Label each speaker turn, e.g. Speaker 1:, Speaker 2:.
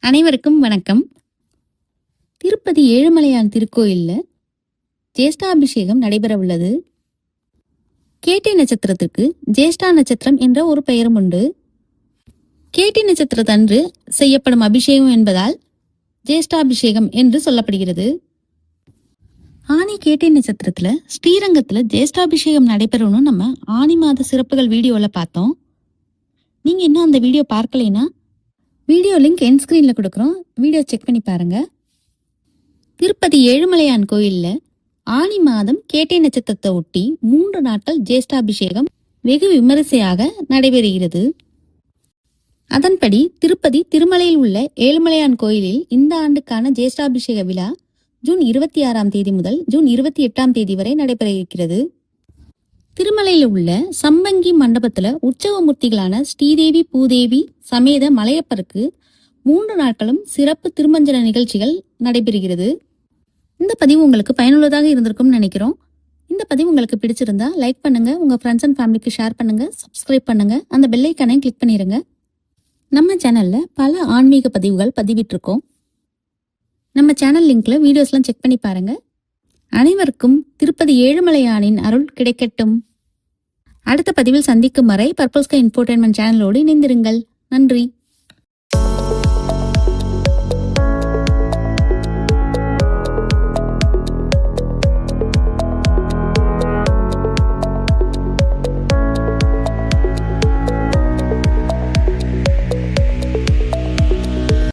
Speaker 1: அனைவருக்கும் வணக்கம். திருப்பதி ஏழுமலையான் திருக்கோயில்ல ஜேஷ்டாபிஷேகம் நடைபெற உள்ளது. கேட்டை நட்சத்திரத்திற்கு ஜேஷ்டா நட்சத்திரம் என்ற ஒரு பெயரும் உண்டு. கேட்டை நட்சத்திரத்தன்று செய்யப்படும் அபிஷேகம் என்பதால் ஜேஷ்டாபிஷேகம் என்று சொல்லப்படுகிறது. ஆனி கேட்டை நட்சத்திரத்துல ஸ்ரீரங்கத்துல ஜேஷ்டாபிஷேகம் நடைபெறணும்னு நம்ம ஆனி மாத சிறப்புகள் வீடியோல பார்த்தோம். நீங்க இன்னும் அந்த வீடியோ பார்க்கலைன்னா வீடியோ லிங்க் என் ஸ்கிரீன்ல கொடுக்குறோம், வீடியோ செக் பண்ணி பாருங்க. திருப்பதி ஏழுமலையான் கோயில்ல ஆனி மாதம் கேட்டை நட்சத்திரத்தை ஒட்டி 3 நாட்கள் ஜேஷ்டாபிஷேகம் வெகு விமரிசையாக நடைபெறுகிறது. அதன்படி திருப்பதி திருமலையில் உள்ள ஏழுமலையான் கோயிலில் இந்த ஆண்டுக்கான ஜேஷ்டாபிஷேக விழா ஜூன் 26ஆம் தேதி முதல் ஜூன் 28ஆம் தேதி வரை நடைபெற இருக்கிறது. திருமலையில் உள்ள சம்பங்கி மண்டபத்துல உற்சவமூர்த்திகளான ஸ்ரீதேவி பூதேவி சமேத மலையப்பருக்கு 3 நாட்களும் சிறப்பு திருமஞ்சன நிகழ்ச்சிகள் நடைபெறுகிறது. இந்த பதிவு உங்களுக்கு பயனுள்ளதாக இருந்திருக்கும் நினைக்கிறோம். இந்த பதிவு உங்களுக்கு பிடிச்சிருந்தா லைக் பண்ணுங்க, உங்க ஃப்ரெண்ட்ஸ் அண்ட் ஃபேமிலிக்கு ஷேர் பண்ணுங்க, சப்ஸ்கிரைப் பண்ணுங்க, அந்த பெல் ஐக்கானை கிளிக் பண்ணிருங்க. நம்ம சேனல்ல பல ஆன்மீக பதிவுகள் பதிவிட்டிருக்கோம். நம்ம சேனல் லிங்க்ல வீடியோஸ்லாம் செக் பண்ணி பாருங்க. அனைவருக்கும் திருப்பதி ஏழுமலையானின் அருள் கிடைக்கட்டும். அடுத்த பதிவில் சந்திக்கும் வரை பர்பிள் ஸ்கை இன்ஃபோடெயின்மென்ட் சேனலோடு இணைந்திருங்கள். நன்றி.